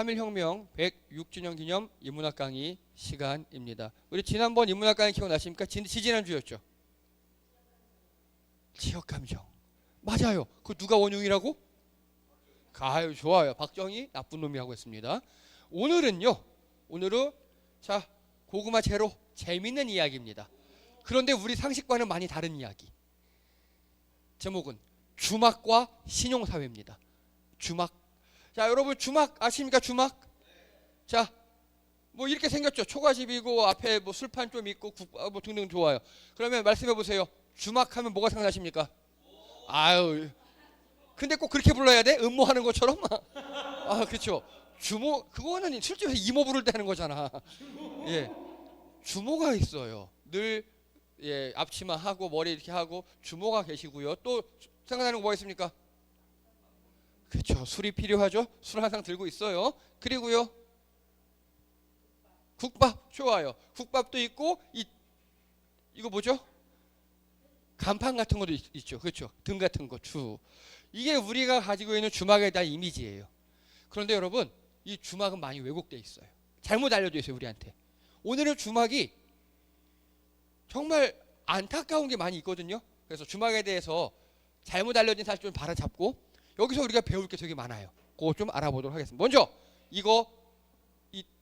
3.1혁명 106주년 기념 인문학 강의 시간입니다. 우리 지난번 인문학 강의 기억나십니까? 지지난주였죠. 지역감정. 맞아요. 그 누가 원흉이라고? 아유, 좋아요. 박정희 나쁜 놈이라고 했습니다. 오늘은 자, 고구마 제로 재밌는 이야기입니다. 그런데 우리 상식과는 많이 다른 이야기. 제목은 주막과 신용사회입니다. 주막. 자, 여러분 주막 아십니까? 주막. 자, 뭐 이렇게 생겼죠. 초가집이고 앞에 뭐 술판 좀 있고 뭐 등등 좋아요. 그러면 말씀해 보세요. 주막하면 뭐가 생각나십니까? 아유, 근데 꼭 그렇게 불러야 돼? 음모하는 것처럼? 아, 그렇죠. 주모, 그거는 실제로 이모 부를 때 하는 거잖아. 예, 주모가 있어요. 늘 예, 앞치마 하고 머리 이렇게 하고 주모가 계시고요. 또 생각나는 거 뭐가 있습니까? 그렇죠. 술이 필요하죠. 술 항상 들고 있어요. 그리고요, 국밥 좋아요. 국밥도 있고 이거 뭐죠? 간판 같은 것도 있죠. 그렇죠. 등 같은 거 주. 이게 우리가 가지고 있는 주막에 대한 이미지예요. 그런데 여러분, 이 주막은 많이 왜곡되어 있어요. 잘못 알려져 있어요, 우리한테. 오늘은 주막이 정말 안타까운 게 많이 있거든요. 그래서 주막에 대해서 잘못 알려진 사실 좀 바로잡고 여기서 우리가 배울 게 되게 많아요. 그거 좀 알아보도록 하겠습니다. 먼저 이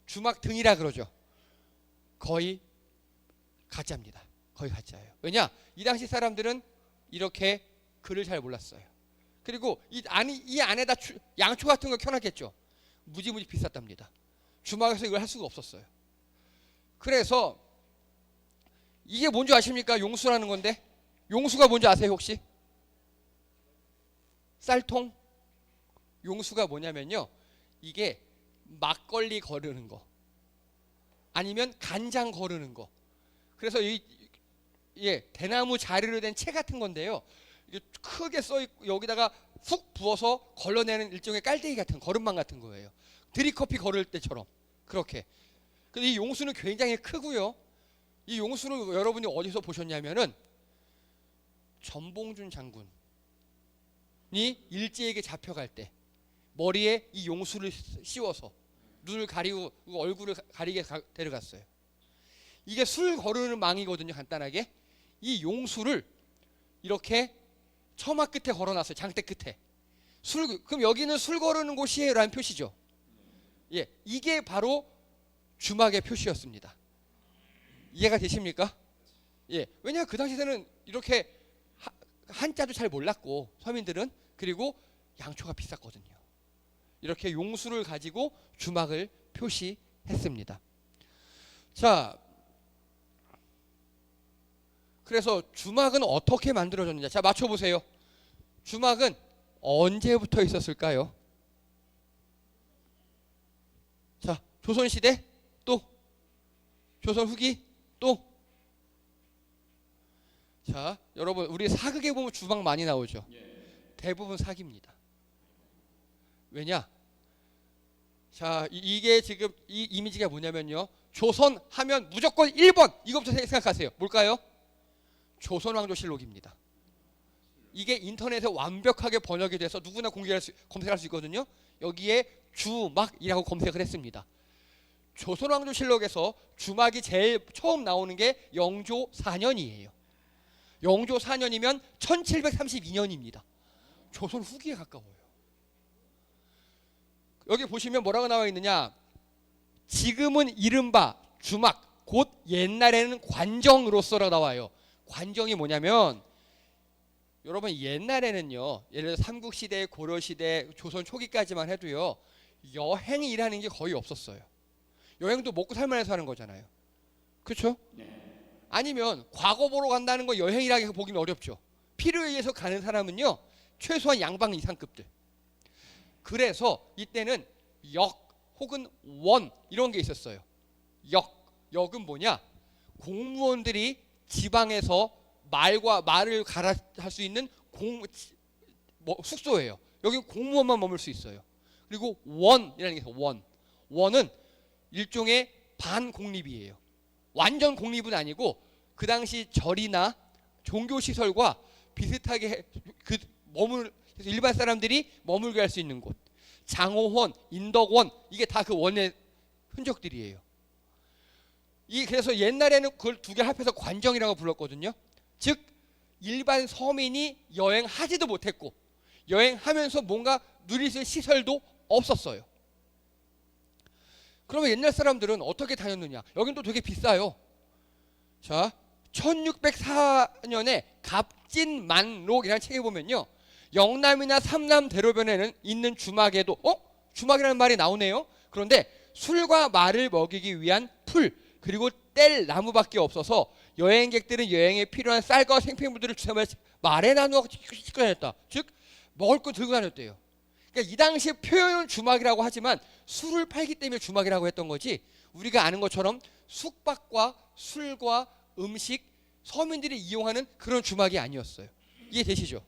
주막 등이라 그러죠. 거의 가짜입니다. 거의 가짜예요. 왜냐? 이 당시 사람들은 이렇게 글을 잘 몰랐어요. 그리고 이 안에다 양초 같은 거 켜놨겠죠. 무지무지 비쌌답니다. 주막에서 이걸 할 수가 없었어요. 그래서 이게 뭔지 아십니까? 용수라는 건데, 용수가 뭔지 아세요 혹시? 쌀통. 용수가 뭐냐면요, 이게 막걸리 거르는 거 아니면 간장 거르는 거. 그래서 대나무 자리로 된 채 같은 건데요, 이게 크게 써 있고 여기다가 훅 부어서 걸러내는 일종의 깔때기 같은 거름망 같은 거예요. 드립커피 거를 때처럼 그렇게. 근데 이 용수는 굉장히 크고요. 이 용수를 여러분이 어디서 보셨냐면은 전봉준 장군이 일제에게 잡혀갈 때 머리에 이 용수를 씌워서 눈을 가리고 얼굴을 가리게 데려갔어요. 이게 술 거르는 망이거든요. 간단하게 이 용수를 이렇게 처마 끝에 걸어놨어요. 장대 끝에. 그럼 여기는 술 거르는 곳이에요 라는 표시죠. 예, 이게 바로 주막의 표시였습니다. 이해가 되십니까? 예, 왜냐 그 당시에는 이렇게 한자도 잘 몰랐고 서민들은, 그리고 양초가 비쌌거든요. 이렇게 용수를 가지고 주막을 표시했습니다. 자, 그래서 주막은 어떻게 만들어졌느냐? 자, 맞춰보세요. 주막은 언제부터 있었을까요? 자, 조선시대? 또? 조선 후기? 또? 자, 여러분 우리 사극에 보면 주막 많이 나오죠? 대부분 사기입니다. 왜냐? 자, 이게 지금 이 이미지가 뭐냐면요, 조선 하면 무조건 1번 이것부터 생각하세요. 뭘까요? 조선왕조실록입니다. 이게 인터넷에 완벽하게 번역이 돼서 누구나 검색할 수 있거든요. 여기에 주막이라고 검색을 했습니다. 조선왕조실록에서 주막이 제일 처음 나오는 게 영조 4년이에요. 영조 4년이면 1732년입니다. 조선 후기에 가까워요. 여기 보시면 뭐라고 나와 있느냐? 지금은 이른바 주막, 곧 옛날에는 관정으로서라 나와요. 관정이 뭐냐면, 여러분 옛날에는요, 예를 들어 삼국시대, 고려시대, 조선 초기까지만 해도요, 여행이라는 게 거의 없었어요. 여행도 먹고 살만해서 하는 거잖아요. 그렇죠? 아니면 과거 보러 간다는 거 여행이라고 보기는 어렵죠. 필요에 의해서 가는 사람은요, 최소한 양방 이상급들. 그래서 이때는 역 혹은 원 이런 게 있었어요. 역은 뭐냐? 공무원들이 지방에서 말을 갈아할 수 있는 숙소예요. 여기 공무원만 머물 수 있어요. 그리고 원이라는 게 있어요. 원은 일종의 반공립이에요. 완전 공립은 아니고 그 당시 절이나 종교시설과 비슷하게 일반 사람들이 머물게 할 수 있는 곳. 장호원, 인덕원 이게 다 그 원의 흔적들이에요. 그래서 옛날에는 그걸 두 개 합해서 관정이라고 불렀거든요. 즉 일반 서민이 여행하지도 못했고 여행하면서 뭔가 누릴 수 있는 시설도 없었어요. 그러면 옛날 사람들은 어떻게 다녔느냐? 여긴 또 되게 비싸요. 자, 1604년에 갑진만록이라는 책에 보면요, 영남이나 삼남대로변에는 있는 주막에도 주막이라는 말이 나오네요. 그런데 술과 말을 먹이기 위한 풀 그리고 뗄 나무밖에 없어서 여행객들은 여행에 필요한 쌀과 생필물들을 주사며 말에 나누어 싣고 다녔다. 즉 먹을 거 들고 다녔대요. 그러니까 이 당시에 표현은 주막이라고 하지만 술을 팔기 때문에 주막이라고 했던 거지, 우리가 아는 것처럼 숙박과 술과 음식, 서민들이 이용하는 그런 주막이 아니었어요. 이해되시죠?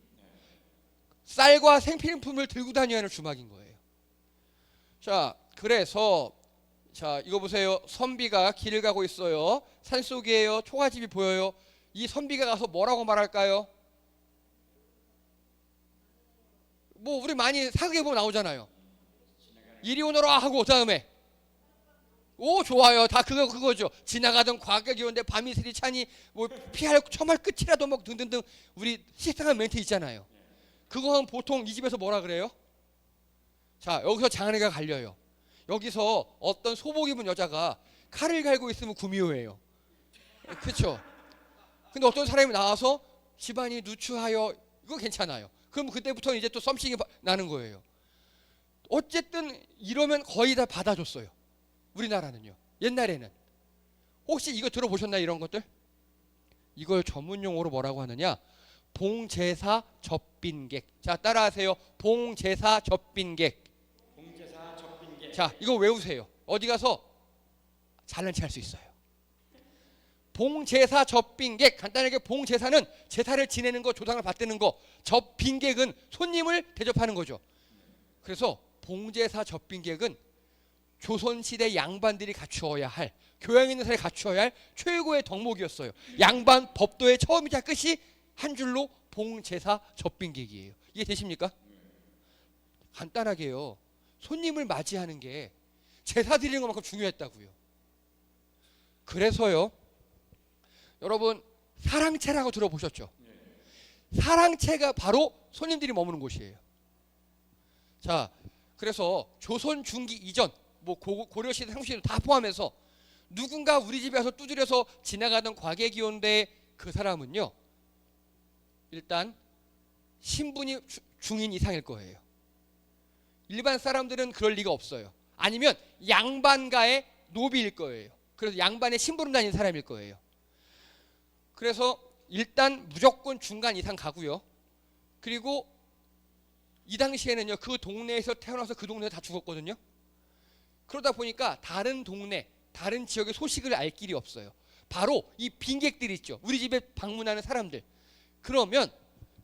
쌀과 생필품을 들고 다녀야 하는 주막인 거예요. 자, 그래서 자, 이거 보세요. 선비가 길을 가고 있어요. 산속이에요. 초가집이 보여요. 이 선비가 가서 뭐라고 말할까요? 뭐 우리 많이 사극에 보면 나오잖아요. 이리 오너라 하고 그다음에 오 좋아요. 다 그거죠. 지나가던 과객이 오는데 밤이슬이 차니 뭐 피할 처말 끝이라도 뭐 등등등 우리 식상한 멘트 있잖아요. 그거 하면 보통 이 집에서 뭐라 그래요? 자, 여기서 장안이가 갈려요. 여기서 어떤 소복 입은 여자가 칼을 갈고 있으면 구미호예요. 그렇죠? 근데 어떤 사람이 나와서 집안이 누추하여, 이거 괜찮아요. 그럼 그때부터는 이제 또 썸씽이 나는 거예요. 어쨌든 이러면 거의 다 받아줬어요. 우리나라는요. 옛날에는. 혹시 이거 들어보셨나요? 이런 것들? 이걸 전문 용어로 뭐라고 하느냐? 봉제사 접빈객. 자, 따라하세요. 봉제사 접빈객. 봉제사 접빈객. 자, 이거 외우세요. 어디 가서 잘난 체 할 수 있어요. 봉제사 접빈객. 간단하게 봉제사는 제사를 지내는 거, 조상을 받드는 거. 접빈객은 손님을 대접하는 거죠. 그래서 봉제사 접빈객은 조선시대 양반들이 갖추어야 할, 교양 있는 사람이 갖추어야 할 최고의 덕목이었어요. 양반 법도의 처음이자 끝이 한 줄로 봉제사 접빈객이에요. 이해 되십니까? 간단하게요. 손님을 맞이하는 게 제사 드리는 것만큼 중요했다고요. 그래서요, 여러분 사랑채라고 들어보셨죠? 사랑채가 바로 손님들이 머무는 곳이에요. 자, 그래서 조선 중기 이전, 뭐 고려시대, 상시대 다 포함해서 누군가 우리 집에 와서 두드려서 지나가던 과객이 온데 그 사람은요, 일단 신분이 중인 이상일 거예요. 일반 사람들은 그럴 리가 없어요. 아니면 양반가의 노비일 거예요. 그래서 양반의 심부름 다니는 사람일 거예요. 그래서 일단 무조건 중간 이상 가고요. 그리고 이 당시에는요, 그 동네에서 태어나서 그 동네에 다 죽었거든요. 그러다 보니까 다른 동네, 다른 지역의 소식을 알 길이 없어요. 바로 이 빈객들 있죠. 우리 집에 방문하는 사람들. 그러면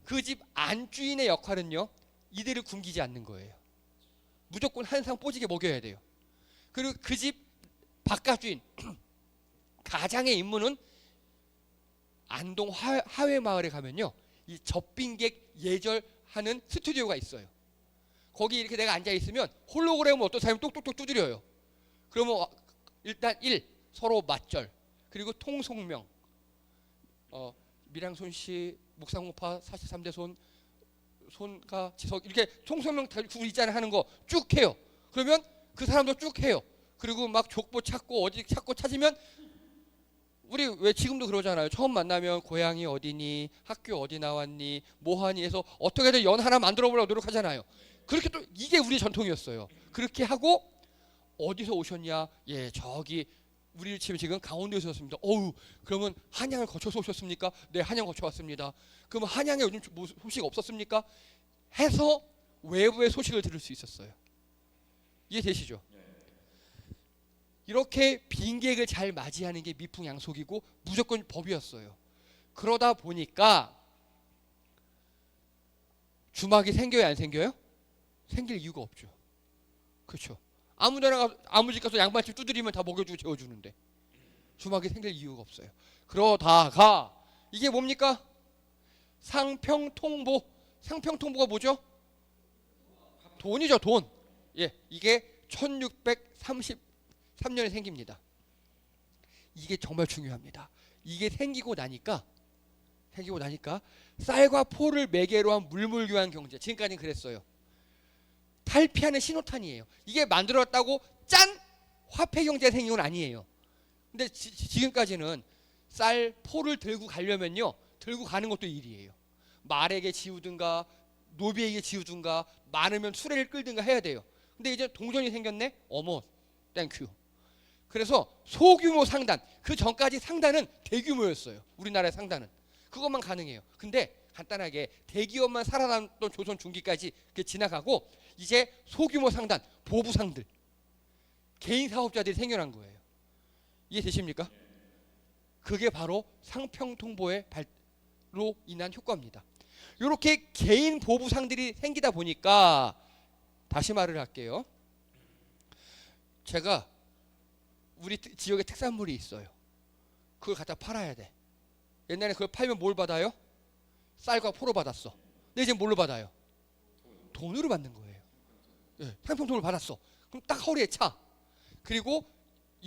그 집 안주인의 역할은요, 이들을 굶기지 않는 거예요. 무조건 한 상 뽀지게 먹여야 돼요. 그리고 그 집 바깥주인, 가장의 임무는 안동 하회마을에 가면요, 이 접빈객 예절하는 스튜디오가 있어요. 거기 이렇게 내가 앉아 있으면 홀로그램을 어떤 사람이 똑똑똑 두드려요. 그러면 일단 서로 맞절, 그리고 통속명, 밀양손 씨, 묵상공파 43대 손가 지석, 이렇게 통속명 구글 있잖아요 하는 거 쭉 해요. 그러면 그 사람도 쭉 해요. 그리고 막 족보 찾고 어디 찾고 찾으면, 우리 왜 지금도 그러잖아요. 처음 만나면 고향이 어디니, 학교 어디 나왔니, 뭐하니 해서 어떻게든 연 하나 만들어 보려고 노력하잖아요. 그렇게 또 이게 우리 전통이었어요. 그렇게 하고 어디서 오셨냐? 예, 저기 우리 집에 지금 강원도에서 오셨습니다. 어우, 그러면 한양을 거쳐서 오셨습니까? 네, 한양 거쳐왔습니다. 그러면 한양에 요즘 뭐 소식 없었습니까? 해서 외부의 소식을 들을 수 있었어요. 이해되시죠? 이렇게 빈객을 잘 맞이하는 게 미풍양속이고 무조건 법이었어요. 그러다 보니까 주막이 생겨요, 안 생겨요? 생길 이유가 없죠. 그렇죠? 아무데나 아무 집 가서 양반집 두드리면 다 먹여주고 재워주는데 주막이 생길 이유가 없어요. 그러다가 이게 뭡니까? 상평통보. 상평통보가 뭐죠? 돈이죠, 돈. 예, 이게 1633년에 생깁니다. 이게 정말 중요합니다. 이게 생기고 나니까 쌀과 포를 매개로 한 물물교환 경제, 지금까지는 그랬어요. 탈피하는 신호탄이에요. 이게 만들어졌다고 짠! 화폐 경제가 생긴 건 아니에요. 근데 지금까지는 쌀, 포를 들고 가려면요, 들고 가는 것도 일이에요. 말에게 지우든가 노비에게 지우든가 많으면 수레를 끌든가 해야 돼요. 근데 이제 동전이 생겼네? 어머, 땡큐. 그래서 소규모 상단, 그 전까지 상단은 대규모였어요. 우리나라의 상단은. 그것만 가능해요. 근데 간단하게 대기업만 살아남던 조선 중기까지 지나가고 이제 소규모 상단, 보부상들, 개인 사업자들이 생겨난 거예요. 이해되십니까? 그게 바로 상평통보의 발로 인한 효과입니다. 이렇게 개인 보부상들이 생기다 보니까 다시 말을 할게요. 제가 우리 지역에 특산물이 있어요. 그걸 갖다 팔아야 돼. 옛날에 그걸 팔면 뭘 받아요? 쌀과 포로 받았어. 근데 이제 뭘로 받아요? 돈으로 받는 거예요. 네, 상평통을 받았어. 그럼 딱 허리에 차. 그리고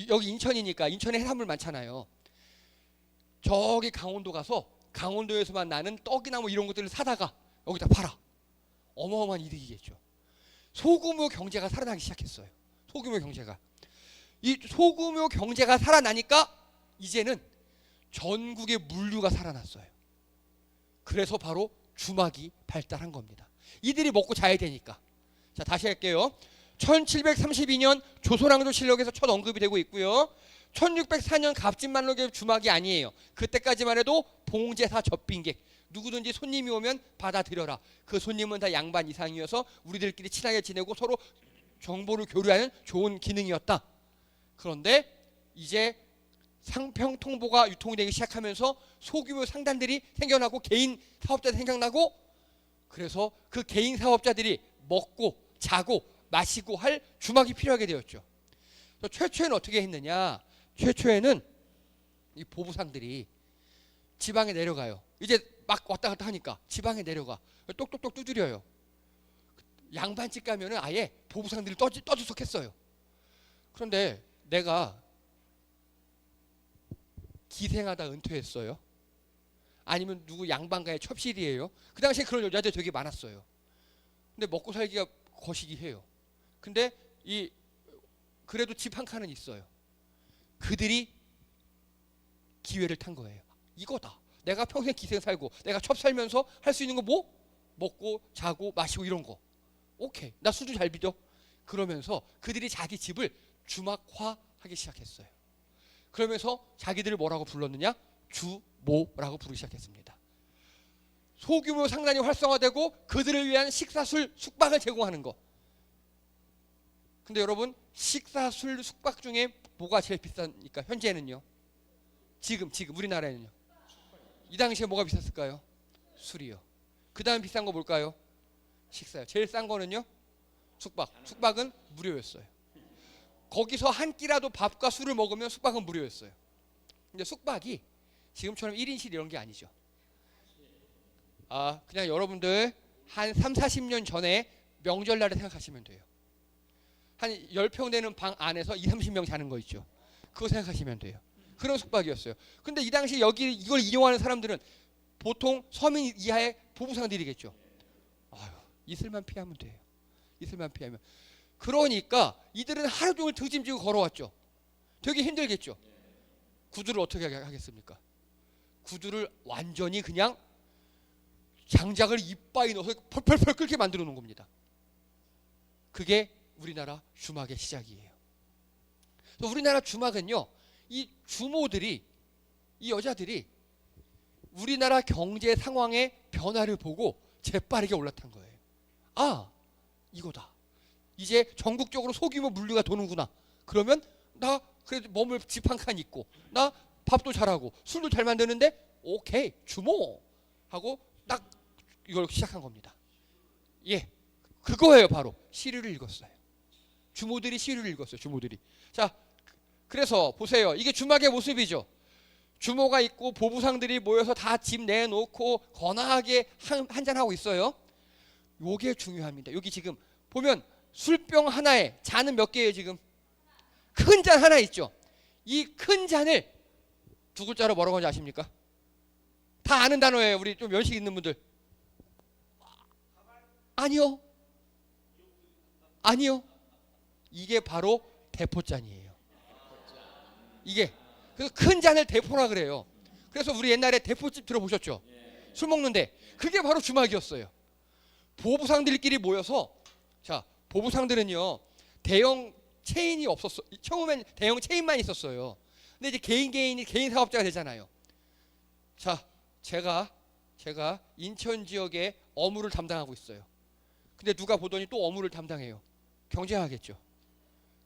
여기 인천이니까 인천에 해산물 많잖아요. 저기 강원도 가서 강원도에서만 나는 떡이나 뭐 이런 것들을 사다가 여기다 팔아. 어마어마한 이득이겠죠. 소규모 경제가 살아나기 시작했어요. 소규모 경제가. 이 소규모 경제가 살아나니까 이제는 전국의 물류가 살아났어요. 그래서 바로 주막이 발달한 겁니다. 이들이 먹고 자야 되니까. 자, 다시 할게요. 1732년 조선왕조실록에서 첫 언급이 되고 있고요. 1604년 갑진만록의 주막이 아니에요. 그때까지만 해도 봉제사 접빈객, 누구든지 손님이 오면 받아들여라. 그 손님은 다 양반 이상이어서 우리들끼리 친하게 지내고 서로 정보를 교류하는 좋은 기능이었다. 그런데 이제 상평통보가 유통되기 시작하면서 소규모 상단들이 생겨나고 개인 사업자들이 생겨나고, 그래서 그 개인 사업자들이 먹고 자고 마시고 할 주막이 필요하게 되었죠. 최초에는 어떻게 했느냐? 최초에는 이 보부상들이 지방에 내려가요. 이제 막 왔다 갔다 하니까 지방에 내려가 똑똑똑 두드려요. 양반집 가면은 아예 보부상들이 떠들썩했어요. 그런데 내가 기생하다 은퇴했어요. 아니면 누구 양반가의 첩실이에요. 그 당시에 그런 여자들 되게 많았어요. 근데 먹고 살기가 거시기 해요. 근데 그래도 집 한 칸은 있어요. 그들이 기회를 탄 거예요. 이거다. 내가 평생 기생 살고 내가 첩 살면서 할 수 있는 거 뭐? 먹고 자고 마시고 이런 거. 오케이. 나 수주 잘 빚어. 그러면서 그들이 자기 집을 주막화하기 시작했어요. 그러면서 자기들을 뭐라고 불렀느냐? 주모라고 부르기 시작했습니다. 소규모 상단이 활성화되고 그들을 위한 식사술, 숙박을 제공하는 거. 근데 여러분, 식사술, 숙박 중에 뭐가 제일 비쌉니까? 현재는요. 지금 우리나라에는요. 이 당시에 뭐가 비쌌을까요? 술이요. 그 다음 비싼 거 뭘까요? 식사요. 제일 싼 거는요? 숙박. 숙박은 무료였어요. 거기서 한 끼라도 밥과 술을 먹으면 숙박은 무료였어요. 근데 숙박이 지금처럼 1인실 이런 게 아니죠. 그냥 여러분들 한 3, 40년 전에 명절날에 생각하시면 돼요. 한 10평 되는 방 안에서 2, 30명 자는 거 있죠. 그거 생각하시면 돼요. 그런 숙박이었어요. 근데 이 당시 여기 이걸 이용하는 사람들은 보통 서민 이하의 보부상들이겠죠. 이슬만 피하면 돼요. 이슬만 피하면. 그러니까 이들은 하루 종일 등짐지고 걸어왔죠. 되게 힘들겠죠. 구두를 어떻게 하겠습니까? 구두를 완전히 그냥 장작을 이빠이 넣어서 펄펄펄 끓게 만들어 놓은 겁니다. 그게 우리나라 주막의 시작이에요. 우리나라 주막은요, 이 주모들이, 이 여자들이 우리나라 경제 상황의 변화를 보고 재빠르게 올라탄 거예요. 이거다. 이제 전국적으로 소규모 물류가 도는구나. 그러면 나 그래도 머물 집 한 칸 있고 나 밥도 잘하고 술도 잘 만드는데 오케이 주모 하고 딱 이걸 시작한 겁니다. 예, 그거예요. 바로 시류를 읽었어요. 주모들이 시류를 읽었어요. 주모들이. 자, 그래서 보세요. 이게 주막의 모습이죠. 주모가 있고 보부상들이 모여서 다 집 내놓고 거나하게 한잔하고 있어요. 요게 중요합니다. 여기 지금 보면 술병 하나에 잔은 몇 개예요 지금? 큰 잔 하나 있죠. 이 큰 잔을 두 글자로 뭐라고 하는지 아십니까? 다 아는 단어예요. 우리 좀 연식 있는 분들. 아니요. 아니요. 이게 바로 대포잔이에요. 이게 그래서 큰 잔을 대포라 그래요. 그래서 우리 옛날에 대포집 들어보셨죠? 술 먹는데 그게 바로 주막이었어요. 보부상들끼리 모여서 자 보부상들은요 대형 체인이 없었어. 처음엔 대형 체인만 있었어요. 근데 이제 개인 사업자가 되잖아요. 자 제가 인천 지역에 어무를 담당하고 있어요. 근데 누가 보더니 또 어무를 담당해요. 경쟁하겠죠.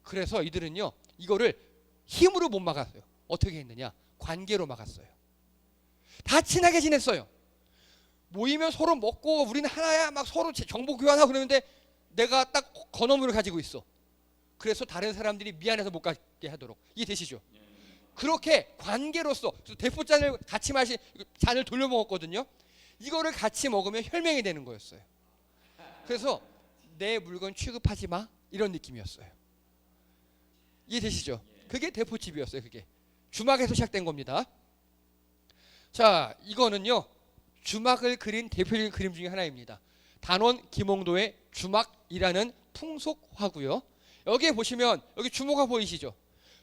그래서 이들은요 이거를 힘으로 못 막았어요. 어떻게 했느냐? 관계로 막았어요. 다 친하게 지냈어요. 모이면 서로 먹고 우리는 하나야 막 서로 정보 교환하고 그러는데 내가 딱 건어물을 가지고 있어. 그래서 다른 사람들이 미안해서 못 가게 하도록. 이해되시죠? 그렇게 관계로서 대포잔을 같이 잔을 돌려 먹었거든요. 이거를 같이 먹으면 혈맹이 되는 거였어요. 그래서 내 물건 취급하지 마 이런 느낌이었어요. 이해되시죠? 그게 대포집이었어요. 그게 주막에서 시작된 겁니다. 자 이거는요 주막을 그린 대표적인 그림 중에 하나입니다. 단원 김홍도의 주막이라는 풍속화고요. 여기에 보시면 여기 주모가 보이시죠?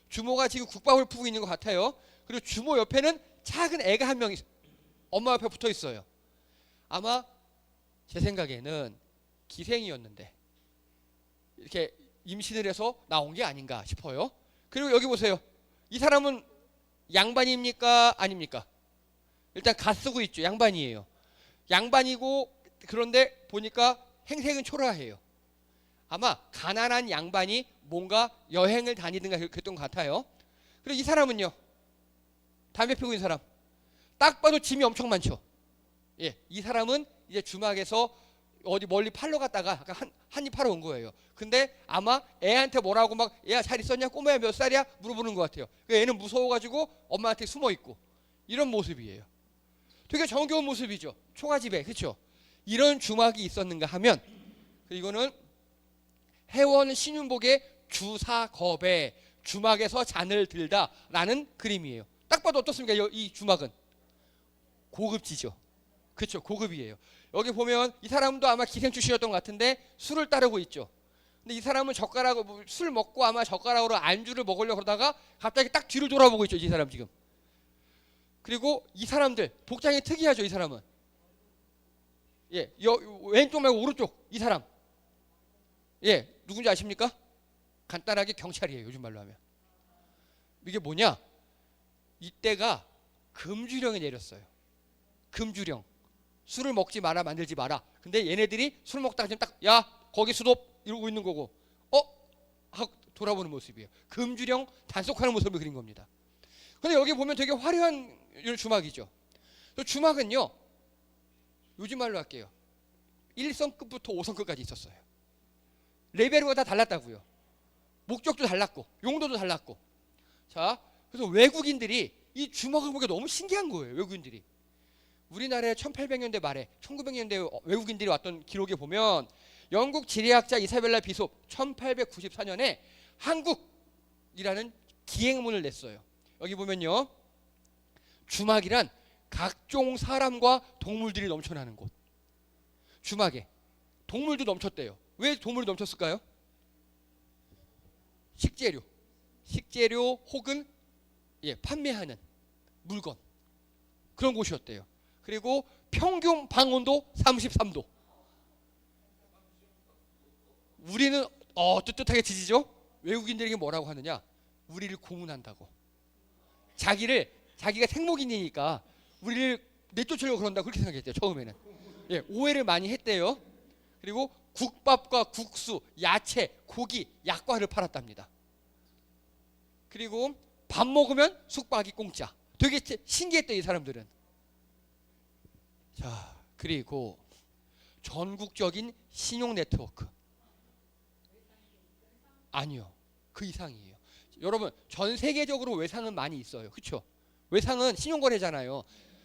주모가 지금 국밥을 푸고 있는 것 같아요. 그리고 주모 옆에는 작은 애가 한 명 엄마 옆에 붙어 있어요. 아마 제 생각에는 기생이었는데 이렇게 임신을 해서 나온 게 아닌가 싶어요. 그리고 여기 보세요. 이 사람은 양반입니까? 아닙니까? 일단 갓 쓰고 있죠. 양반이에요. 양반이고 그런데 보니까 행색은 초라해요. 아마 가난한 양반이 뭔가 여행을 다니든가 그랬던 것 같아요. 그리고 이 사람은요. 담배 피우고 있는 사람. 딱 봐도 짐이 엄청 많죠. 예, 이 사람은 이제 주막에서 어디 멀리 팔러 갔다가 약간 한입 팔러 온 거예요. 근데 아마 애한테 뭐라고 막 얘야 잘 있었냐? 꼬마야 몇 살이야? 물어보는 것 같아요. 애는 무서워가지고 엄마한테 숨어 있고 이런 모습이에요. 되게 정겨운 모습이죠. 초가집에 그렇죠? 이런 주막이 있었는가 하면 이거는 해원 신윤복의 주사겁에 주막에서 잔을 들다라는 그림이에요. 딱 봐도 어떻습니까? 이 주막은 고급지죠. 그렇죠? 고급이에요. 여기 보면 이 사람도 아마 기생 출신이었던 것 같은데 술을 따르고 있죠. 근데 이 사람은 젓가락으로 술 먹고 아마 젓가락으로 안주를 먹으려고 그러다가 갑자기 딱 뒤를 돌아보고 있죠. 이 사람 지금. 그리고 이 사람들 복장이 특이하죠. 이 사람은 예, 왼쪽 말고 오른쪽 이 사람 예, 누군지 아십니까? 간단하게 경찰이에요. 요즘 말로 하면. 이게 뭐냐? 이때가 금주령이 내렸어요. 금주령. 술을 먹지 마라, 만들지 마라. 근데 얘네들이 술 먹다가 지금 딱 야 거기 수도 이러고 있는 거고 하고 돌아보는 모습이에요. 금주령 단속하는 모습을 그린 겁니다. 근데 여기 보면 되게 화려한 주막이죠. 주막은요 요즘 말로 할게요. 1성급부터 5성급까지 있었어요. 레벨이 다 달랐다고요. 목적도 달랐고 용도도 달랐고. 자 그래서 외국인들이 이 주막을 보기가 너무 신기한 거예요. 외국인들이. 우리나라의 1800년대 말에 1900년대 외국인들이 왔던 기록에 보면 영국 지리학자 이사벨라 비숍 1894년에 한국이라는 기행문을 냈어요. 여기 보면요. 주막이란 각종 사람과 동물들이 넘쳐나는 곳. 주막에 동물도 넘쳤대요. 왜 동물이 넘쳤을까요? 식재료 혹은 판매하는 물건 그런 곳이었대요. 그리고 평균 방온도 33도. 우리는 뜨뜻하게 지지죠. 외국인들에게 뭐라고 하느냐? 우리를 고문한다고. 자기가 생목인이니까 우리를 내쫓으려고 그런다고 그렇게 생각했대요. 처음에는. 예, 오해를 많이 했대요. 그리고 국밥과 국수, 야채, 고기, 약과를 팔았답니다. 그리고 밥 먹으면 숙박이 공짜. 되게 신기했대요. 이 사람들은. 자, 그리고 전국적인 신용 네트워크. 아니요. 그 이상이에요. 여러분, 전 세계적으로 외상은 많이 있어요. 그렇죠? 외상은 신용거래잖아요.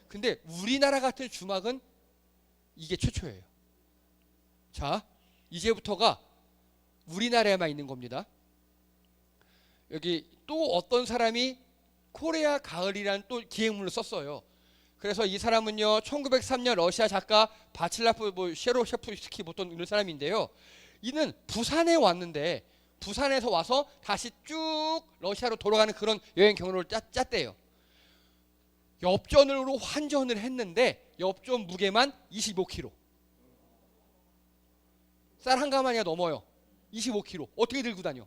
근데 우리나라 같은 주막은 이게 최초예요. 자, 이제부터가 우리나라에만 있는 겁니다. 여기 또 어떤 사람이 코리아 가을이라는 또 기획문을 썼어요. 그래서 이 사람은요 1903년 러시아 작가 바칠라프 셰로셰프스키 보통 이런 사람인데요. 이는 부산에 왔는데 부산에서 와서 다시 쭉 러시아로 돌아가는 그런 여행 경로를 짰대요. 엽전으로 환전을 했는데 엽전 무게만 25kg. 쌀 한 가마니가 넘어요. 25kg. 어떻게 들고 다녀?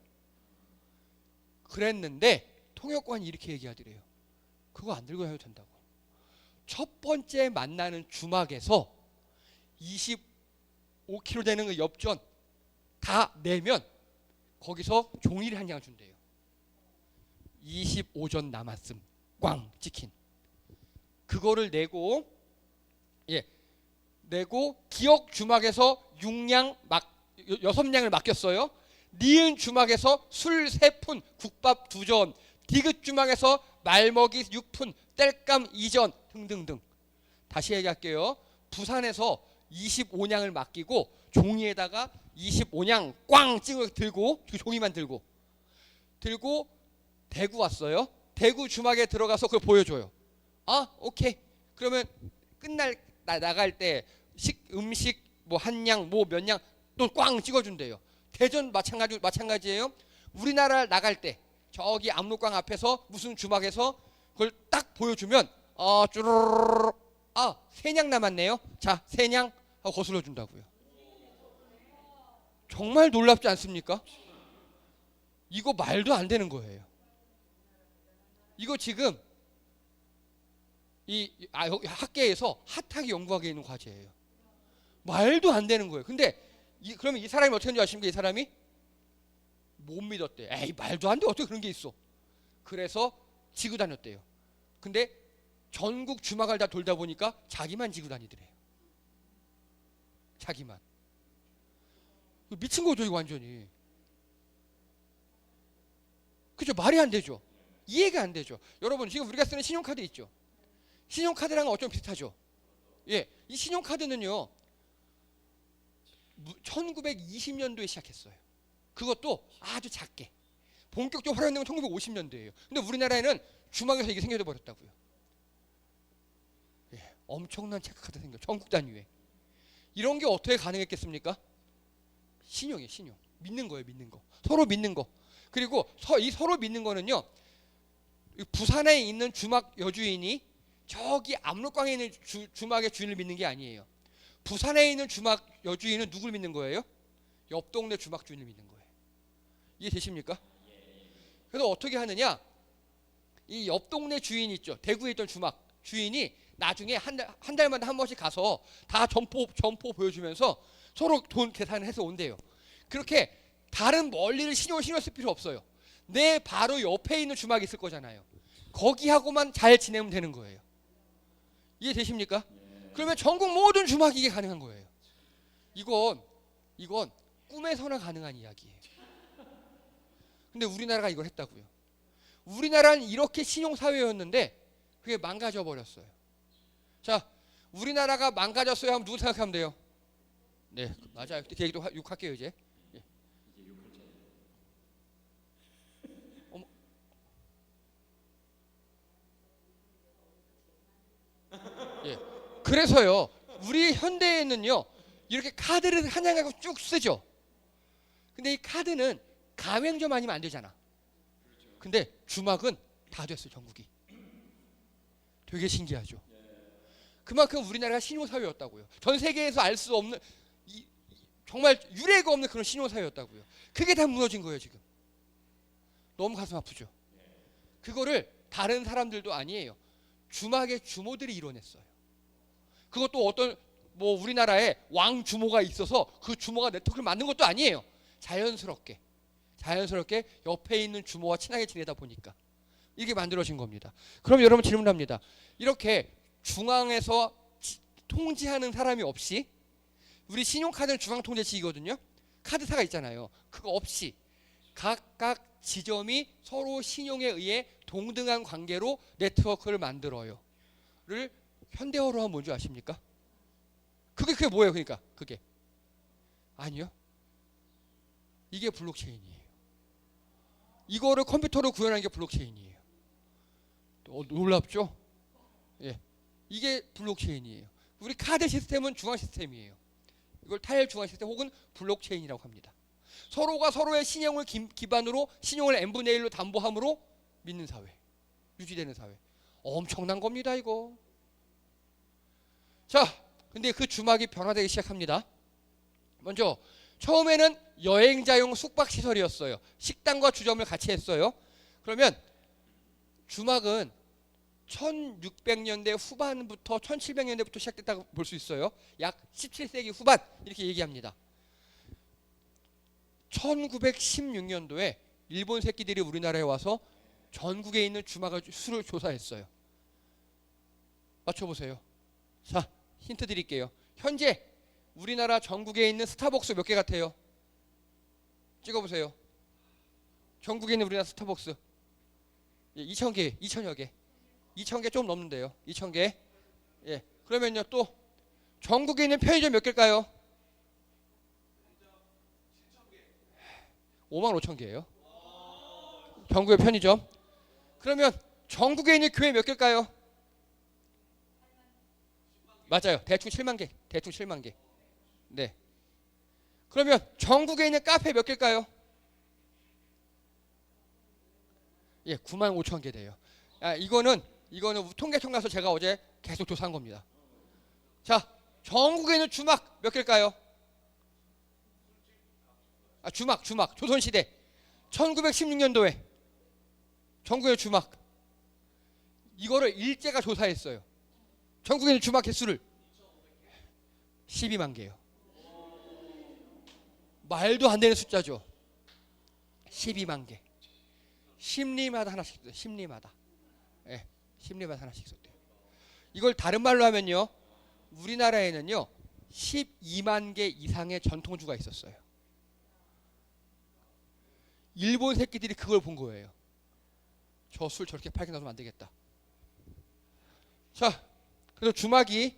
그랬는데 통역관이 이렇게 얘기하더래요. 그거 안 들고 다녀도 된다고. 첫 번째 만나는 주막에서 25kg 되는 그 엽전 다 내면 거기서 종이를 한 장 준대요. 25전 남았음. 꽝 찍힌. 그거를 내고 기억 주막에서 6냥을 맡겼어요. 니은 주막에서 술 3푼, 국밥 2전, 디귿 주막에서 말먹이 6푼, 땔감 2전 등등등. 다시 얘기할게요. 부산에서 25냥을 맡기고 종이에다가 25냥 꽝 찍어 들고 종이만 들고 대구 왔어요. 대구 주막에 들어가서 그걸 보여줘요. 아 오케이. 그러면 나갈 때 음식 뭐 한 냥 뭐 몇 냥 또 꽝 찍어준대요. 대전 마찬가지예요. 우리나라 나갈 때 저기 압록강 앞에서 무슨 주막에서 그걸 딱 보여주면 쭈르르르 3냥 남았네요. 자 3냥 하고 거슬러 준다고요. 정말 놀랍지 않습니까? 이거 말도 안 되는 거예요. 이거 지금 학계에서 핫하게 연구하고 있는 과제예요. 말도 안 되는 거예요. 근데 그러면 이 사람이 어떻게 하는지 아십니까? 이 사람이 못 믿었대. 에이 말도 안 돼. 어떻게 그런 게 있어? 그래서 지고 다녔대요. 근데 전국 주막을 다 돌다 보니까 자기만 지고 다니더래요. 자기만. 미친 거죠 이거 완전히. 그죠? 말이 안 되죠. 이해가 안 되죠. 여러분 지금 우리가 쓰는 신용카드 있죠. 신용카드랑 어쩜 비슷하죠. 이 신용카드는요 1920년도에 시작했어요. 그것도 아주 작게. 본격적으로 활용된 건 1950년도예요. 근데 우리나라에는 주막에서 이게 생겨져 버렸다고요. 엄청난 체크카드 생겨. 전국 단위에. 이런 게 어떻게 가능했겠습니까? 신용이에요, 신용. 믿는 거예요, 믿는 거. 서로 믿는 거. 그리고 이 서로 믿는 거는요. 부산에 있는 주막 여주인이 저기 압록강에 있는 주막의 주인을 믿는 게 아니에요. 부산에 있는 주막 여주인은 누굴 믿는 거예요? 옆 동네 주막 주인을 믿는 거예요. 이해되십니까? 그래서 어떻게 하느냐? 이 옆 동네 주인 있죠. 대구에 있던 주막 주인이 나중에 한 달마다 한 번씩 가서 다 점포 보여주면서 서로 돈 계산을 해서 온대요. 그렇게 다른 멀리를 신경 쓸 필요 없어요. 내 바로 옆에 있는 주막이 있을 거잖아요. 거기하고만 잘 지내면 되는 거예요. 이해되십니까? 그러면 전국 모든 주막이 이게 가능한 거예요. 이건 꿈에서나 가능한 이야기예요. 근데 우리나라가 이걸 했다고요. 우리나라는 이렇게 신용사회였는데 그게 망가져 버렸어요. 자, 우리나라가 망가졌어요 하면 누구 생각하면 돼요? 네, 맞아요. 그 얘기도 욕할게요 이제. 어머. 그래서요. 우리 현대에는요. 이렇게 카드를 한 장 갖고 쭉 쓰죠. 근데 이 카드는 가맹점 아니면 안 되잖아. 근데 주막은 다 됐어요, 전국이. 되게 신기하죠. 그만큼 우리나라가 신용사회였다고요. 전 세계에서 알 수 없는 정말 유례가 없는 그런 신용사회였다고요. 그게 다 무너진 거예요, 지금. 너무 가슴 아프죠. 그거를 다른 사람들도 아니에요. 주막의 주모들이 이뤄냈어요. 그것도 어떤 우리나라에 왕 주모가 있어서 그 주모가 네트워크를 만든 것도 아니에요. 자연스럽게 옆에 있는 주모와 친하게 지내다 보니까 이게 만들어진 겁니다. 그럼 여러분 질문합니다. 이렇게 중앙에서 통제하는 사람이 없이 우리 신용카드는 중앙통제식이거든요. 카드사가 있잖아요. 그거 없이 각각 지점이 서로 신용에 의해 동등한 관계로 네트워크를 만들어요. 를 현대어로 하면 뭔지 아십니까? 그게 뭐예요? 그러니까 그게 아니요. 이게 블록체인이에요. 이거를 컴퓨터로 구현하는 게 블록체인이에요. 놀랍죠? 예, 이게 블록체인이에요. 우리 카드 시스템은 중앙 시스템이에요. 이걸 타일 중앙 시스템 혹은 블록체인이라고 합니다. 서로가 서로의 신용을 기반으로 신용을 n분의 1로 담보함으로 믿는 사회, 유지되는 사회. 엄청난 겁니다, 이거. 자, 근데 그 주막이 변화되기 시작합니다. 먼저 처음에는 여행자용 숙박시설이었어요. 식당과 주점을 같이 했어요. 그러면 주막은 1600년대 후반부터 1700년대부터 시작됐다고 볼 수 있어요. 약 17세기 후반 이렇게 얘기합니다. 1916년도에 일본 새끼들이 우리나라에 와서 전국에 있는 주막을 수를 조사했어요. 맞춰보세요. 자, 힌트 드릴게요. 현재 우리나라 전국에 있는 스타벅스 몇 개 같아요? 찍어보세요. 전국에 있는 우리나라 스타벅스 2,000개, 2,000여 개. 2,000개 좀 넘는데요. 2,000개. 예. 그러면요, 또 전국에 있는 편의점 몇 개일까요? 55,000개예요. 전국의 편의점. 그러면 전국에 있는 교회 몇 개일까요? 맞아요. 대충 7만 개. 대충 7만 개. 네. 그러면 전국에 있는 카페 몇 개일까요? 예, 95,000개 돼요. 이거는 통계청 가서 제가 어제 계속 조사한 겁니다. 자, 전국에 있는 주막 몇 개일까요? 주막. 조선시대 1916년도에 전국의 주막. 이거를 일제가 조사했어요. 전국에 있는 주막 개수를 12만 개요. 말도 안 되는 숫자죠. 12만 개. 심리마다 하나씩 있어요. 심리마다. 예, 심리마다 하나씩 있어요. 이걸 다른 말로 하면요, 우리나라에는요 12만 개 이상의 전통주가 있었어요. 일본 새끼들이 그걸 본 거예요. 저 술 저렇게 팔게 놔두면 안 되겠다. 자, 그래서 주막이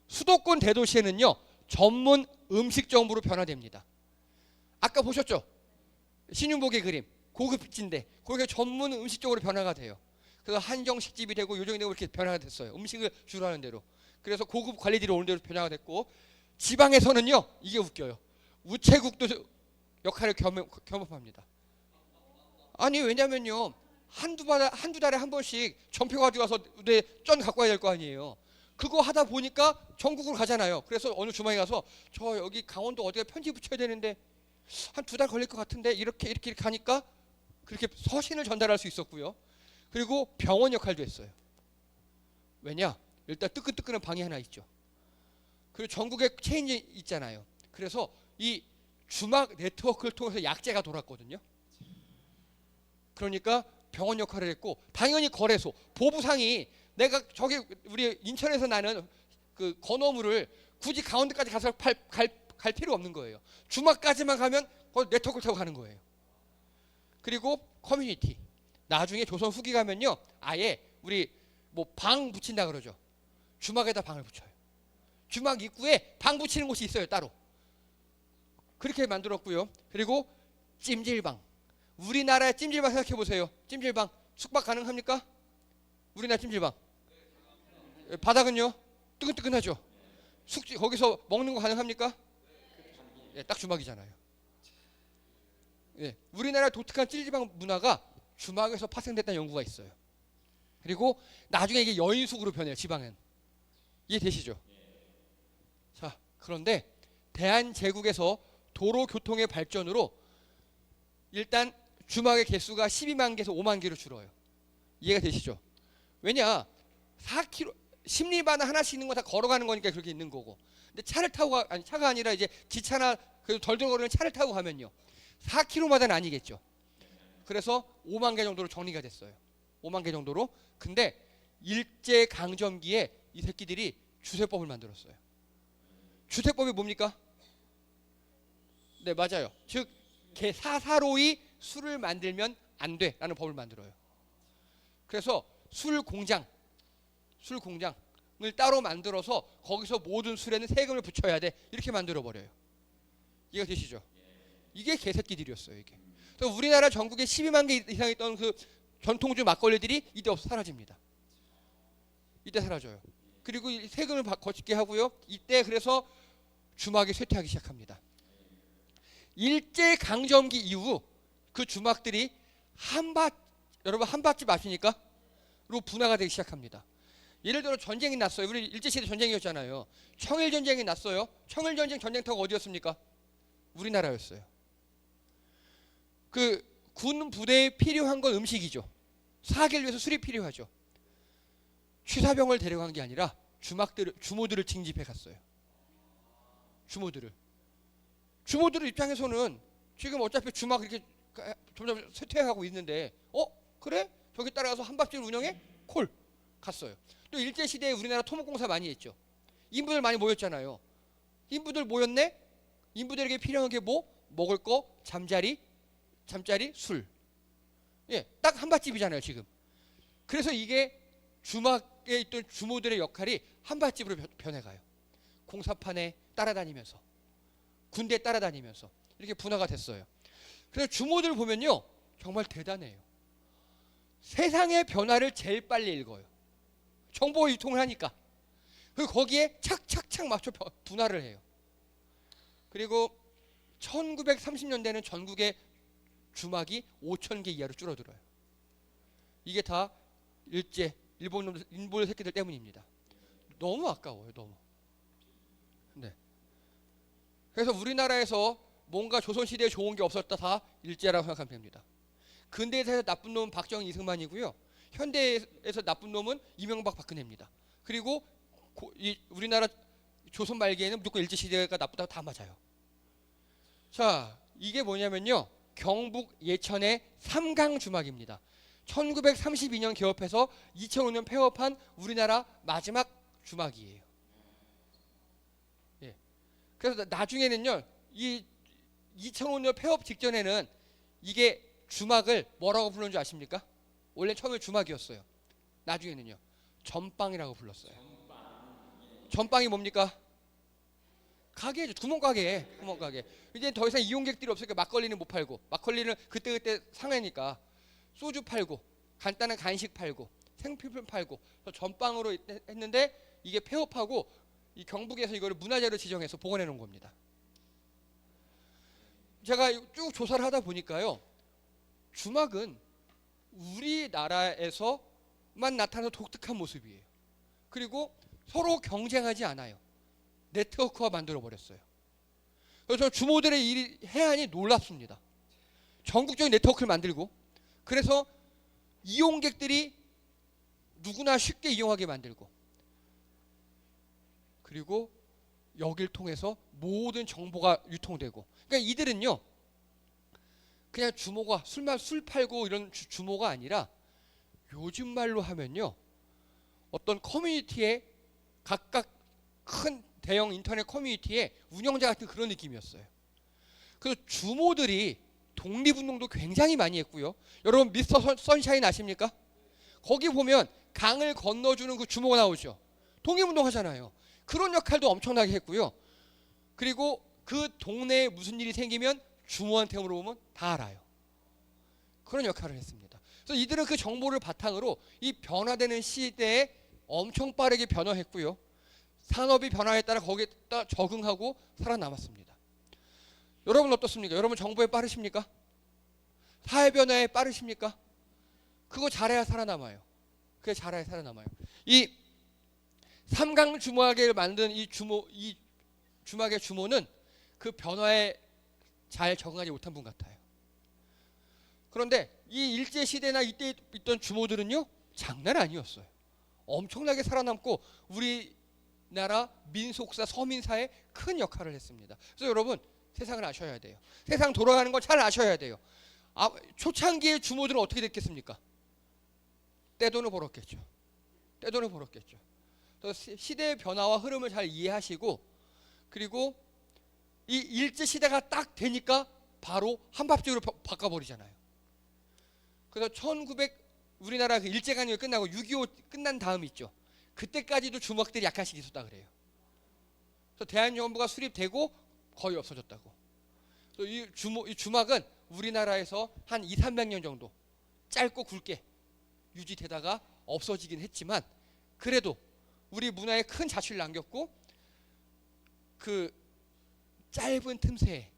수도권 대도시에는요 전문 음식점으로 변화됩니다. 아까 보셨죠? 신윤복의 그림, 고급진데 거기가 전문 음식점으로 변화가 돼요. 그래서 한정식집이 되고 요정이 되고 이렇게 변화가 됐어요. 음식을 주로 하는 대로. 그래서 고급 관리들이 오는 대로 변화가 됐고, 지방에서는요 이게 웃겨요. 우체국도 역할을 겸업합니다. 아니, 왜냐면요 한두 달에 한 번씩 전표 가지고 와서 쩐 갖고 와야 될 거 아니에요. 그거 하다 보니까 전국으로 가잖아요. 그래서 어느 주말에 가서 저 여기 강원도 어디에 편지 붙여야 되는데 한 2달 걸릴 것 같은데 이렇게 하니까 그렇게 서신을 전달할 수 있었고요. 그리고 병원 역할도 했어요. 왜냐? 일단 뜨끈뜨끈한 방이 하나 있죠. 그리고 전국에 체인이 있잖아요. 그래서 이 주막 네트워크를 통해서 약재가 돌았거든요. 그러니까 병원 역할을 했고, 당연히 거래소, 보부상이 내가 저기 우리 인천에서 나는 그 건어물을 굳이 강원도까지 가서 갈 필요 없는 거예요. 주막까지만 가면 거기 네트워크를 타고 가는 거예요. 그리고 커뮤니티. 나중에 조선 후기 가면요, 아예 우리 뭐 방 붙인다 그러죠. 주막에다 방을 붙여요. 주막 입구에 방 붙이는 곳이 있어요, 따로. 그렇게 만들었고요. 그리고 찜질방. 우리나라의 찜질방 생각해 보세요. 찜질방 숙박 가능합니까? 우리나라 찜질방. 바닥은요? 뜨끈뜨끈하죠. 거기서 먹는 거 가능합니까? 예, 딱 주막이잖아요. 예, 우리나라 독특한 찜질방 문화가 주막에서 파생됐다는 연구가 있어요. 그리고 나중에 이게 여인숙으로 변해요, 지방엔. 이해되시죠? 자, 그런데 대한제국에서 도로교통의 발전으로 일단 주막의 개수가 12만 개에서 5만 개로 줄어요. 이해가 되시죠? 왜냐, 4km 심리바나 하나씩 있는 거 다 걸어가는 거니까 그렇게 있는 거고. 근데 차가 아니라 이제 기차나 그래도 덜덜 거리는 차를 타고 가면요 4km마다는 아니겠죠. 그래서 5만 개 정도로 정리가 됐어요. 5만 개 정도로. 근데 일제 강점기에 이 새끼들이 주세법을 만들었어요. 주세법이 뭡니까? 네, 맞아요. 즉 사사로이 술을 만들면 안 돼라는 법을 만들어요. 그래서 술 공장을 따로 만들어서 거기서 모든 술에는 세금을 붙여야 돼, 이렇게 만들어 버려요. 이해가 되시죠? 이게 개새끼들이었어요. 이게. 그래서 우리나라 전국에 12만 개 이상 있던 그 전통주 막걸리들이 이때 없어 사라집니다. 이때 사라져요. 그리고 세금을 거치게 하고요. 이때 그래서 주막이 쇠퇴하기 시작합니다. 일제 강점기 이후 그 주막들이 여러분 한밭집 아십니까? 로 분화가 되기 시작합니다. 예를 들어 전쟁이 났어요. 우리 일제시대 전쟁이었잖아요. 청일전쟁이 났어요. 청일전쟁 전쟁터가 어디였습니까? 우리나라였어요. 그 군 부대에 필요한 건 음식이죠. 사기를 위해서 술이 필요하죠. 취사병을 데려간 게 아니라 주모들을 징집해 갔어요. 주모들 입장에서는 지금 어차피 주막 이렇게 점점 쇠퇴하고 있는데 그래? 저기 따라가서 한밥집을 운영해? 콜 갔어요. 또 일제시대에 우리나라 토목공사 많이 했죠. 인부들 많이 모였잖아요. 인부들 모였네? 인부들에게 필요한 게 뭐? 먹을 거, 잠자리, 술. 예, 딱 한밭집이잖아요 지금. 그래서 이게 주막에 있던 주모들의 역할이 한밭집으로 변해가요. 공사판에 따라다니면서, 군대에 따라다니면서 이렇게 분화가 됐어요. 그래서 주모들 보면요 정말 대단해요. 세상의 변화를 제일 빨리 읽어요. 정보 유통을 하니까. 그리고 거기에 착착착 맞춰 분화를 해요. 그리고 1930년대는 전국의 주막이 5,000개 이하로 줄어들어요. 이게 다 일본 새끼들 때문입니다. 너무 아까워요, 너무. 네. 그래서 우리나라에서 뭔가 조선시대에 좋은 게 없었다 다 일제라고 생각하면 됩니다. 근대에서 나쁜 놈은 박정희 이승만이고요. 현대에서 나쁜 놈은 이명박 박근혜입니다. 그리고 우리나라 조선 말기에는 무조건 일제시대가 나쁘다고 다 맞아요. 자, 이게 뭐냐면요. 경북 예천의 삼강주막입니다. 1932년 개업해서 2005년 폐업한 우리나라 마지막 주막이에요. 예. 그래서 나중에는요. 이 2005년 폐업 직전에는 이게 주막을 뭐라고 부르는 줄 아십니까? 원래 처음에 주막이었어요. 나중에는요. 전빵이라고 불렀어요. 전빵이 뭡니까? 가게죠. 구멍가게. 이제 더 이상 이용객들이 없으니까 막걸리는 못 팔고, 막걸리는 그때 상하니까 소주 팔고, 간단한 간식 팔고, 생필품 팔고, 전빵으로 했는데 이게 폐업하고 이 경북에서 이거를 문화재로 지정해서 복원해 놓은 겁니다. 제가 쭉 조사를 하다 보니까요, 주막은 우리나라에서만 나타나는 독특한 모습이에요. 그리고 서로 경쟁하지 않아요. 네트워크화 만들어 버렸어요. 그래서 주모들의 해안이 놀랍습니다. 전국적인 네트워크를 만들고, 그래서 이용객들이 누구나 쉽게 이용하게 만들고, 그리고 여길 통해서 모든 정보가 유통되고. 그러니까 이들은요 그냥 주모가 술 팔고 이런 주모가 아니라 요즘 말로 하면요 어떤 커뮤니티에 각각 큰 대형 인터넷 커뮤니티의 운영자 같은 그런 느낌이었어요. 그래서 주모들이 독립운동도 굉장히 많이 했고요. 여러분 미스터 선샤인 아십니까? 거기 보면 강을 건너주는 그 주모가 나오죠. 독립운동 하잖아요. 그런 역할도 엄청나게 했고요. 그리고 그 동네에 무슨 일이 생기면 주모한테 물어보면 다 알아요. 그런 역할을 했습니다. 그래서 이들은 그 정보를 바탕으로 이 변화되는 시대에 엄청 빠르게 변화했고요. 산업이 변화에 따라 거기에 따라 적응하고 살아남았습니다. 여러분 어떻습니까? 여러분 정보에 빠르십니까? 사회 변화에 빠르십니까? 그거 잘해야 살아남아요. 그게 잘해야 살아남아요. 이 삼강 주막을 만든 이 주막의 주모는 그 변화에 잘 적응하지 못한 분 같아요. 그런데 이 일제 시대나 이때 있던 주모들은요 장난 아니었어요. 엄청나게 살아남고 우리나라 민속사 서민사에 큰 역할을 했습니다. 그래서 여러분 세상을 아셔야 돼요. 세상 돌아가는 걸 잘 아셔야 돼요. 초창기의 주모들은 어떻게 됐겠습니까? 떼돈을 벌었겠죠. 그래서 시대의 변화와 흐름을 잘 이해하시고, 그리고 이 일제 시대가 딱 되니까 바로 한밥집으로 바꿔버리잖아요. 그래서 우리나라 그 일제강점기 끝나고 6.25 끝난 다음 있죠. 그때까지도 주막들이 약간씩 있었다 그래요. 그래서 대한정부가 수립되고 거의 없어졌다고. 이 주막은 우리나라에서 한 2, 300년 정도 짧고 굵게 유지되다가 없어지긴 했지만 그래도 우리 문화에 큰 자취를 남겼고 그 짧은 틈새에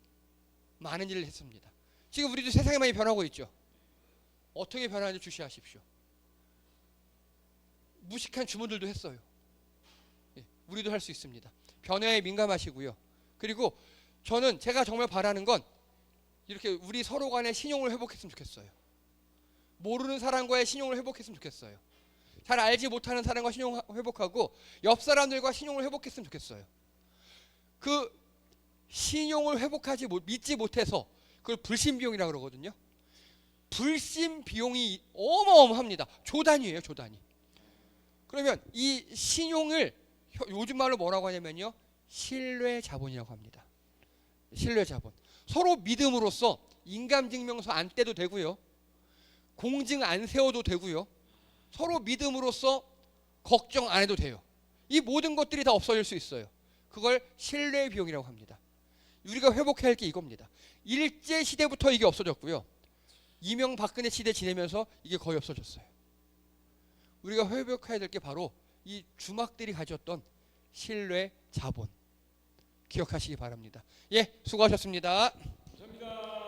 많은 일을 했습니다. 지금 우리도 세상이 많이 변하고 있죠. 어떻게 변하는지 주시하십시오. 무식한 주문들도 했어요. 예, 우리도 할 수 있습니다. 변화에 민감하시고요. 그리고 저는 제가 정말 바라는 건 이렇게 우리 서로 간의 신용을 회복했으면 좋겠어요. 모르는 사람과의 신용을 회복했으면 좋겠어요. 잘 알지 못하는 사람과 신용 회복하고 옆 사람들과 신용을 회복했으면 좋겠어요. 그 신용을 믿지 못해서 그걸 불신 비용이라고 그러거든요. 불신 비용이 어마어마합니다. 조 단위예요, 조 단위. 그러면 이 신용을 요즘 말로 뭐라고 하냐면요, 신뢰 자본이라고 합니다. 신뢰 자본. 서로 믿음으로써 인감증명서 안 떼도 되고요, 공증 안 세워도 되고요, 서로 믿음으로써 걱정 안 해도 돼요. 이 모든 것들이 다 없어질 수 있어요. 그걸 신뢰 비용이라고 합니다. 우리가 회복해야 할 게 이겁니다. 일제 시대부터 이게 없어졌고요, 이명박근혜 시대 지내면서 이게 거의 없어졌어요. 우리가 회복해야 될 게 바로 이 주막들이 가졌던 신뢰 자본, 기억하시기 바랍니다. 예, 수고하셨습니다. 감사합니다.